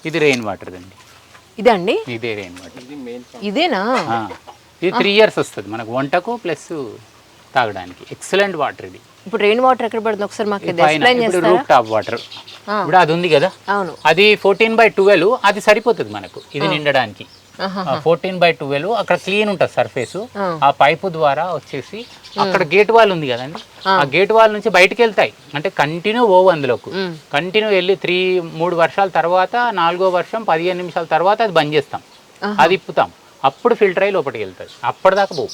ఇది rain water అండి. ఇదే అండి, ఇదే రెయిన్ వాటర్. ఇదేనా? ఇది 3 years వస్తుంది మనకు వంటకు ప్లస్ తాగడానికి. ఎక్సలెంట్ వాటర్ ఇది. ఇప్పుడు రెయిన్ వాటర్ ఎక్కడ పడుతుంది ఒకసారి మాకు ఎక్స్ప్లెయిన్ ఇప్పుడు చేస్తారా? రూఫ్ టాప్ వాటర్ ఇప్పుడు అది ఉంది కదా, అవును. అది 14/12 అది సరిపోతుంది మనకు ఇది నిండడానికి. 14/12 అక్కడ క్లీన్ ఉంటుంది సర్ఫేస్. ఆ పైపు ద్వారా వచ్చేసి అక్కడ గేట్ వాల్ ఉంది కదండి, ఆ గేట్ వాల్ నుంచి బయటకు వెళ్తాయి. అంటే కంటిన్యూ పోవు అందులోకి, కంటిన్యూ వెళ్ళి 3 వర్షాల తర్వాత 4వ వర్షం 15 నిమిషాల తర్వాత అది బంద్ చేస్తాం, అది ఇప్పుతాం, అప్పుడు ఫిల్టర్ అయ్యి లోపలికి వెళ్తుంది. అప్పటిదాకా పోవు.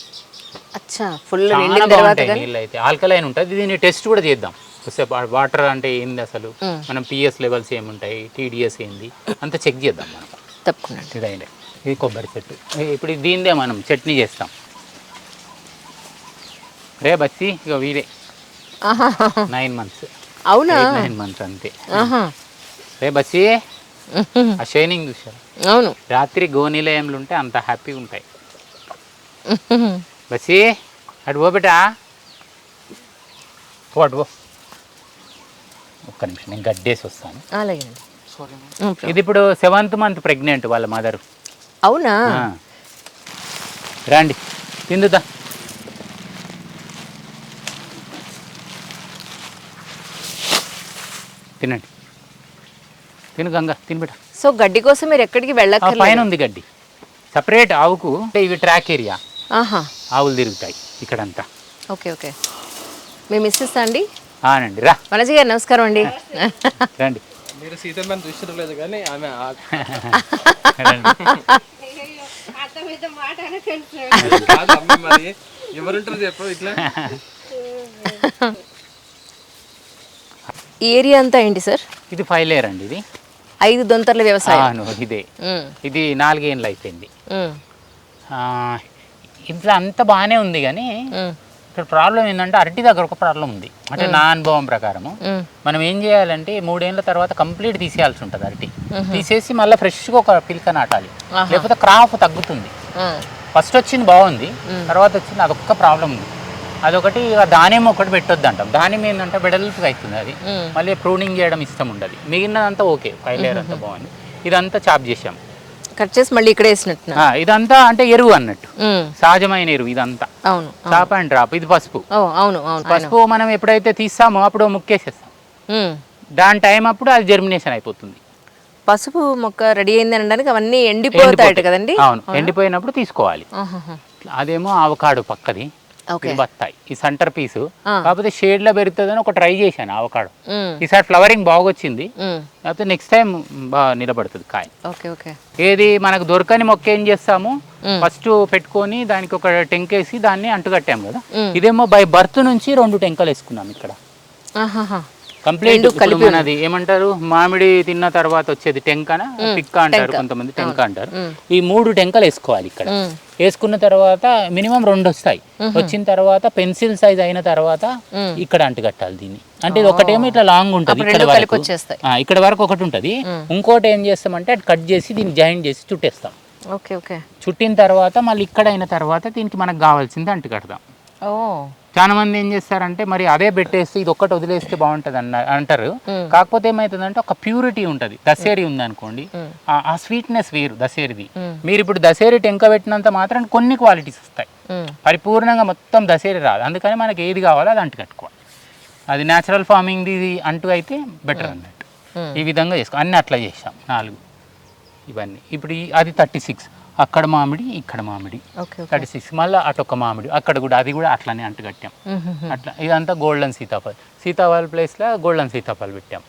అచ్చా, ఫుల్ చాలా బాగుంటాయి నీళ్ళు అయితే. ఆల్కలైన్ ఉంటుంది. దీన్ని టెస్ట్ కూడా చేద్దాం. వాటర్ అంటే ఏంది అసలు, మనం పిఎస్ లెవెల్స్ ఏముంటాయి, టీడీఎస్ ఏంది అంతా చెక్ చేద్దాం మనం. తప్పకుండా. ఇదైంది, ఇది కొబ్బరి చెట్టు. ఇప్పుడు దీందే మనం చట్నీ చేస్తాం. రే బస్సి ఇక వీడే 9 months. అవునా? 9 months అంతే. రే బస్సి ఆ షైనింగ్ చూసారు? అవును. రాత్రి గోనీలయంలు ఉంటే అంత హ్యాపీగా ఉంటాయి. బస్సి అటు పో బేటా, అటు పో. ఒక్క నిమిషం నేను గడ్డేసి వస్తాను. అలాగే. ఇది ఇప్పుడు 7th month ప్రెగ్నెంట్ వాళ్ళ మదర్. అవునా? రండి తిందుదా. తినండి, తిను గంగా, తిని బిడ్డ. సో గడ్డి కోసం మీరు ఎక్కడికి వెళ్ళక్కర్లేదు. పైన ఉంది గడ్డి సపరేట్ ఆవుకు. ఇవి ట్రాక్ ఏరియా, ఆవులు తిరుగుతాయి ఇక్కడంతా. Okay okay. మీ మిస్సెస్ అండి? అవునండి. రా మనజీ గారు, నమస్కారం అండి. రండి. మీరు సీతమ్మని చూసిన లేదు కానీ ఆమె మరి ఎవరుంటారు చెప్పు ఇట్లా. ఈ ఏరియా అంతా ఏంటి సార్? ఇది 5 layer అండి. ఇది 5 దొంతర్ల వ్యవసాయం. ఇదే, ఇది 4 ఏళ్ళు అయిపోయింది. ఇంట్లో అంత బాగానే ఉంది కానీ ఇక్కడ ప్రాబ్లం ఏంటంటే అరటి దగ్గర ఒక ప్రాబ్లం ఉంది. అంటే నా అనుభవం ప్రకారము మనం ఏం చేయాలంటే 3 ఏళ్ళ తర్వాత కంప్లీట్ తీసేయాల్సి ఉంటుంది. అరటి తీసేసి మళ్ళీ ఫ్రెష్గా ఒక పిలక నాటాలి, లేకపోతే క్రాప్ తగ్గుతుంది. ఫస్ట్ వచ్చింది బాగుంది, తర్వాత వచ్చింది అదొక్క ప్రాబ్లం ఉంది. అదొకటి. ధాన్యం ఒకటి పెట్టొద్దు అంటాం. ధాన్యం ఏంటంటే బెడల్పుగా అవుతుంది, అది మళ్ళీ ప్రూనింగ్ చేయడం ఇష్టం ఉండదు. మిగిలినదంతా ఓకే, 5 layer అంతా బాగుంది. ఇదంతా చాప్ చేసాం, కట్ చేసి మళ్ళీ ఇక్కడ వేసినట్టు. ఇదంతా అంటే ఎరువు అన్నట్టు, సహజమైన ఎరువు ఇదంతా. అవును. Chop and drop. ఇది పసుపు. అవును అవును. పసుపు మనం ఎప్పుడైతే తీస్తామో అప్పుడు ముక్కేసేస్తాం, దాని టైం అప్పుడు అది జర్మినేషన్ అయిపోతుంది. పసుపు మొక్క రెడీ అయింది అనడానికి అవన్నీ ఎండిపోతాయట కదండి? అవును, ఎండిపోయినప్పుడు తీసుకోవాలి. అదేమో ఆవకాడు పక్కది, బత్తాయి ఈ సెంటర్ పీసు. కాకపోతే షేడ్ లో పెరుగుతుందని ఒక ట్రై చేశాను ఆవకాడు. ఈసారి ఫ్లవరింగ్ బాగా వచ్చింది, కాకపోతే నెక్స్ట్ టైం బాగా నిలబడుతుంది కాయ. ఏది మనకు దొరకని మొక్క ఏం చేస్తాము, ఫస్ట్ పెట్టుకొని దానికి ఒక టెంకేసి దాన్ని అంటుకట్టాము కదా. ఇదేమో బై బర్త్ నుంచి 2 టెంకలు వేసుకున్నాం ఇక్కడ కంప్లీట్. మనది ఏమంటారు, మామిడి తిన్న తర్వాత వచ్చేది టెంకన, పిక్క అంటారు కొంతమంది, టెంక అంటారు. ఈ 3 టెంకలు వేసుకోవాలి ఇక్కడ. వేసుకున్న తర్వాత మినిమం 2 వస్తాయి. వచ్చిన తర్వాత పెన్సిల్ సైజ్ అయిన తర్వాత ఇక్కడ అంటుకట్టాలి దీన్ని. అంటే ఇది ఒకటేమో ఇట్లా లాంగ్ ఉంటుంది, ఇక్కడ వరకు ఒకటి ఉంటుంది. ఇంకోటి ఏం చేస్తామంటే అది కట్ చేసి దీన్ని జాయింట్ చేసి చుట్టేస్తాం. చుట్టిన తర్వాత మళ్ళీ ఇక్కడ అయిన తర్వాత దీనికి మనకు కావాల్సింది అంటుకడతాం. చాలా మంది ఏం చేస్తారంటే మరి అదే పెట్టేస్తే ఇది ఒక్కటి వదిలేస్తే బాగుంటుంది అంటారు. కాకపోతే ఏమవుతుందంటే ఒక ప్యూరిటీ ఉంటుంది. దసేరి ఉంది అనుకోండి, ఆ స్వీట్నెస్ వేరు దసేరిది. మీరు ఇప్పుడు దసేరి టెంక పెట్టినంత మాత్రం కొన్ని క్వాలిటీస్ వస్తాయి, పరిపూర్ణంగా మొత్తం దసేరి రాదు. అందుకని మనకి ఏది కావాలో అది అంటు కట్టుకోవాలి. అది న్యాచురల్ ఫార్మింగ్ అంటూ అయితే బెటర్ అన్నట్టు. ఈ విధంగా చేసుకో. అన్నీ అట్లా చేసాం 4 ఇవన్నీ. ఇప్పుడు అది 36, అక్కడ మామిడి ఇక్కడ మామిడి 36, మళ్ళీ అటొక మామిడి అక్కడ కూడా, అది కూడా అట్లానే అంటుకట్టాం. అట్లా ఇదంతా గోల్డెన్ సీతాఫల్. సీతాఫల్ ప్లేస్లో గోల్డెన్ సీతాఫల్ పెట్టాం.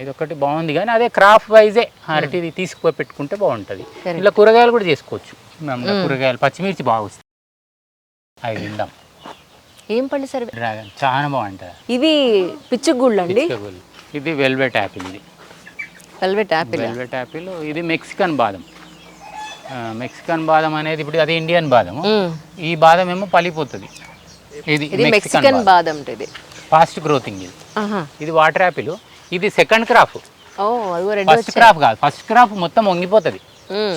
ఇది ఒకటి బాగుంది కానీ అదే క్రాప్ వైజే అరటిది తీసుకుపోయి పెట్టుకుంటే బాగుంటుంది. ఇలా కూరగాయలు కూడా చేసుకోవచ్చు. కూరగాయలు పచ్చిమిర్చి బాగా వస్తాయి, అవి తిందాం. ఏం పండి సార్? డ్రాగన్ చాలా బాగుంటుంది. ఇది పిచ్చిగుళ్ళు అండి. ఇది వెల్వెట్ యాపిల్. ఇది వెల్వెట్ యాపిల్. ఇది మెక్సికన్ బాదం. మెక్సికన్ బాదం అనేది ఇప్పుడు అది ఇండియన్ బాదం. ఈ బాదం ఏమో పలిపోతుంది. ఇది మెక్సికన్ బాదం. ఇది ఫాస్ట్ గ్రోతింగ్. ఇది వాటర్ యాపిల్. ఇది సెకండ్ క్రాప్. ఫస్ట్ క్రాప్ కాదు, ఫస్ట్ క్రాప్ మొత్తం వంగిపోతుంది,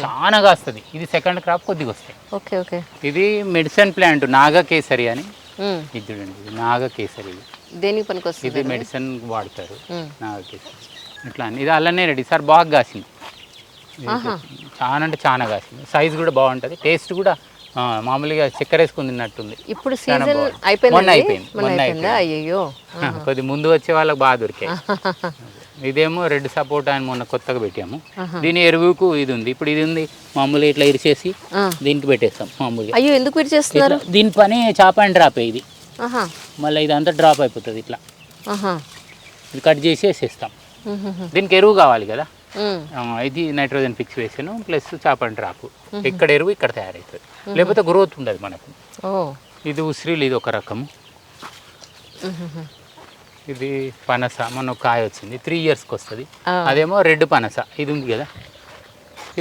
చాలా కాస్తుంది. ఇది సెకండ్ క్రాప్ కొద్దిగా వస్తాయి. ఇది మెడిసిన్ ప్లాంట్ నాగకేసరి అని. ఇది చూడండి, ఇది నాగకేసరి. దేనికి పనికొస్తుంది? ఇది మెడిసిన్ వాడతారు నాగకేసరి. ఇట్లా అని ఇది అల్లనే రెడీ సార్ బాగా కాసింది ఇది చాలా అంటే చాలా కాసింది సైజ్ కూడా బాగుంటుంది టేస్ట్ కూడా మామూలుగా చక్కెర వేసుకుని తిన్నట్టుంది ఇప్పుడు చాలా సీజన్ బాగుంది. అయిపోయింది మొన్న అయిపోయింది మొన్న అయిపోయిందా అయ్యో కొద్ది ముందు వచ్చే వాళ్ళకి బాగా దొరికాయి ఇదేమో రెడ్ సపోటా అని మొన్న కొత్తగా పెట్టాము దీని ఎరువుకు ఇది ఉంది ఇప్పుడు ఇది ఉంది మామూలుగా ఇట్లా ఇరిచేసి దీనికి పెట్టేస్తాం మామూలుగా అయ్యో ఎందుకు మీరు చేస్తున్నారు ఇట్లా దీని పని చాప్ అండ్ డ్రాప్ ఇది ఆహా మళ్ళీ ఇదంతా డ్రాప్ అయిపోతుంది ఇట్లా ఆహా ఇది కట్ చేసి వేసేస్తాం దీనికి ఎరువు కావాలి కదా ఇది నైట్రోజన్ ఫిక్స్ వేసాను ప్లస్ చాప్ అండ్ డ్రాప్ ఇక్కడ ఎరువు ఇక్కడ తయారవుతుంది లేకపోతే గ్రోత్ ఉండదు మనకు ఓ ఇది ఉసిరిలు ఇది ఒక రకము ఇది పనస మొన్న ఒక కాయ వచ్చింది 3 ఇయర్స్కి వస్తుంది అదేమో రెడ్ పనస ఇది ఉంది కదా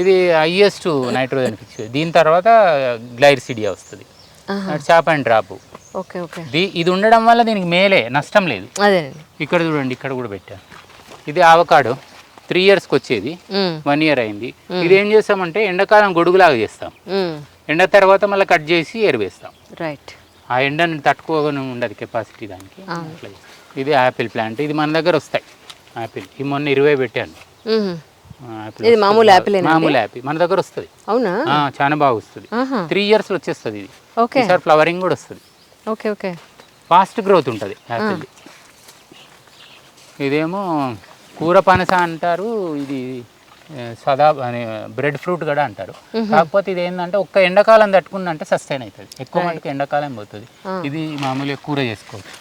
ఇది హైయెస్ట్ నైట్రోజన్ ఫిక్స్ దీని తర్వాత గ్లైర్సిడియా వస్తుంది chop and drop okay okay ఇది ఉండడం వల్ల దీనికి మేలే నష్టం లేదు అదేనండి ఇక్కడ చూడండి ఇక్కడ కూడా పెట్టాను ఇది ఆవకాడో 3 ఇయర్స్కి వచ్చేది 1 ఇయర్ అయింది ఇది ఏం చేస్తామంటే ఎండాకాలం గొడుగులాగా చేస్తాం ఎండ తర్వాత మళ్ళీ కట్ చేసి ఎరువేస్తాం రైట్ ఆ ఎండని తట్టుకోగానే ఉండదు కెపాసిటీ దానికి అట్లా చేస్తాం. ఇది యాపిల్ ప్లాంట్ ఇది మన దగ్గర వస్తాయి యాపిల్ ఈ మొన్న 20 పెట్టాను యాపిల్ ఇది మామూలు యాపిల్ మామూలు యాపిల్ మన దగ్గర వస్తుంది అవునా చాలా బాగా వస్తుంది 3 ఇయర్స్లో వచ్చేస్తుంది ఇది ఓకే ఈసారి ఫ్లవరింగ్ కూడా వస్తుంది ఓకే ఓకే ఫాస్ట్ గ్రోత్ ఉంటుంది యాపిల్ ఇదేమో కూర పనస అంటారు ఇది సదా అని బ్రెడ్ ఫ్రూట్ కూడా అంటారు కాకపోతే ఇది ఏంటంటే ఒక్క ఎండాకాలం తట్టుకుందంటే సస్టైన్ అవుతుంది ఎక్కువ మటుకు ఎండాకాలం పోతుంది ఇది మామూలుగా కూర చేసుకోవచ్చు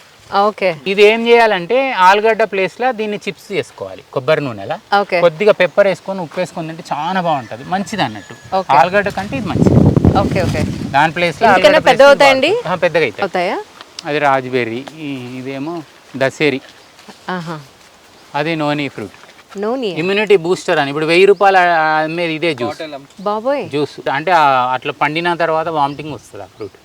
ఓకే ఇది ఏం చేయాలంటే ఆలుగడ్డ ప్లేస్లో దీన్ని చిప్స్ చేసుకోవాలి కొబ్బరి నూనెలా ఓకే కొద్దిగా పెప్పర్ వేసుకొని ఉప్పు వేసుకొని తింటే చాలా బాగుంటుంది మంచిది అన్నట్టు ఆలుగడ్డ కంటే ఇది మంచిది ఓకే ఓకే దాని ప్లేస్లో పెద్ద అవుతాయండి పెద్దగా అవుతాయి అవుతాయా అది రాజ్బెర్రీ ఇదేమో దసేరి అది నోనీ ఫ్రూట్ నోని ఇమ్యూనిటీ బూస్టర్ అని ఇప్పుడు 1000 రూపాయలు అమ్మేది ఇదే జ్యూస్ బాబోయ్ జ్యూస్ అంటే అట్లా పండిన తర్వాత వామిటింగ్ వస్తుంది ఆ ఫ్రూట్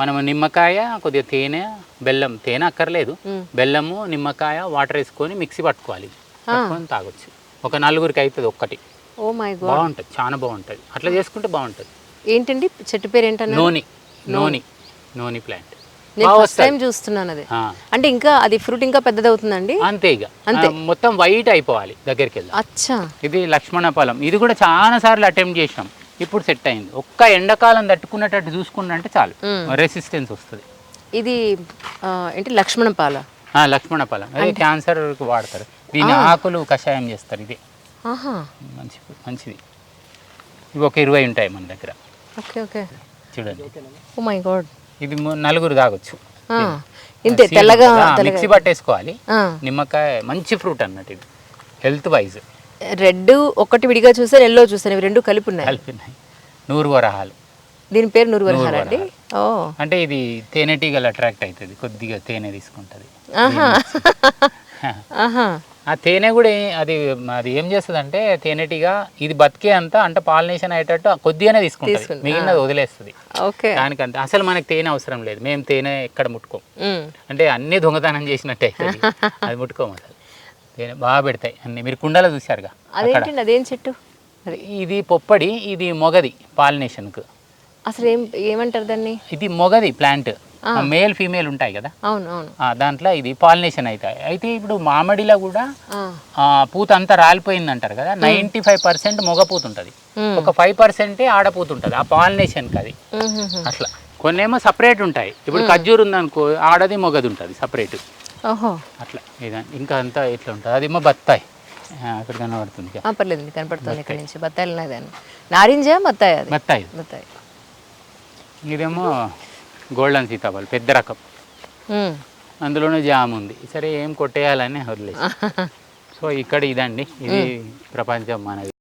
మనం నిమ్మకాయ కొద్దిగా తేనె బెల్లం తేనె అక్కర్లేదు బెల్లము నిమ్మకాయ వాటర్ వేసుకొని మిక్సీ పట్టుకోవాలి పట్టుకొని తాగొచ్చు ఒక 4గురికి అవుతుంది ఒక్కటి ఓ మై గాడ్ బాగుంటుంది చాలా బాగుంటుంది అట్లా చేసుకుంటే బాగుంటుంది ఏంటండి చెట్టు పేరు ఏంటన్నా నోని నోని నోని ప్లాంట్ నేను ఫస్ట్ టైం చూస్తున్నాను అది అంటే ఇంకా అది ఫ్రూట్ ఇంకా పెద్దది అవుతుందండి అంతే ఇక మొత్తం వైట్ అయిపోవాలి దగ్గరికి వెళ్ళి అచ్చా ఇది లక్ష్మణ ఫలం ఇది కూడా చాలా సార్లు అటెంప్ట్ చేసినాం ఇప్పుడు సెట్ అయింది ఒక్క ఎండాకాలం తట్టుకునేటట్టు చూసుకున్నంటే చాలు రెసిస్టెన్స్ వస్తుంది ఇది ఏంటి లక్ష్మణ పాల లక్ష్మణ ఫలం అది క్యాన్సర్కి వాడతారు దీని ఆకులు కషాయం చేస్తారు ఇది మంచిది ఇవి ఒక 20 ఉంటాయి మన దగ్గర ఓకే ఓకే చూడండి ఓ మై గాడ్ ఇది 4 తాగొచ్చు ఇంతే తెల్లగా మిక్సీ పట్టేసుకోవాలి నిమ్మకాయ మంచి ఫ్రూట్ అన్నట్టు ఇది హెల్త్ వైజ్ రెడ్ ఒకటి విడిగా చూసారు ఎల్లో చూసారు ఇవి రెండు కలిపి ఉన్నాయి కలిపినాయి నూరువరహాలు దీని పేరు నూరువరహాలు అండి ఓ అంటే ఇది తేనెటీగలు అట్రాక్ట్ అవుతుంది కొద్దిగా తేనె తీసుకుంటుంది ఆ తేనె కూడా అది ఏం చేస్తుంది అంటే తేనెటీగ ఇది బతికే అంతా అంటే పాలినేషన్ అయ్యేటట్టు కొద్దిగానే తీసుకుంటుంది మిగిలినది వదిలేస్తుంది దానికంటే అసలు మనకి తేనె అవసరం లేదు మేము తేనె ఎక్కడ ముట్టుకోం అంటే అన్ని దొంగతనం చేసినట్టే అది ముట్టుకోము అసలు తేనె బాగా పెడతాయి అన్ని మీరు కుండలో చూసారుగా అదేంటండి అదేం చెట్టు ఇది పొప్పడి ఇది మొగది పాలినేషన్కు అసలు ఏమంటారు దాన్ని ఇది మొగది ప్లాంట్ మేల్ ఫీమేల్ ఉంటాయి కదా అవును అవును దాంట్లో ఇది పాలినేషన్ అవుతాయి అయితే ఇప్పుడు మామిడిలో కూడా పూత అంతా రాలిపోయింది అంటారు కదా 95% మొగ పూత ఉంటుంది ఒక 5% ఆడపూత ఉంటుంది ఆ పాలినేషన్కి అది అట్లా కొన్నేమో సపరేట్ ఉంటాయి ఇప్పుడు ఖర్జూర్ ఉందనుకో ఆడది మొగది ఉంటుంది సపరేట్ అట్లా ఇంకా అంతా ఎట్లా ఉంటుంది అదేమో బత్తాయి అక్కడ కనబడుతుంది పర్లేదు కనపడుతుంది ఇక్కడ నుంచి బత్తాయిలు నారింజ బత్తాయి అది బత్తాయి బత్తాయి ఇదేమో గోల్డెన్ సీతాఫల్ పెద్ద రకం అందులోనే జామ్ ఉంది సరే ఏం కొట్టేయాలని వదిలేసి సో ఇక్కడ ఇదండి ఇది ప్రపంచం మనది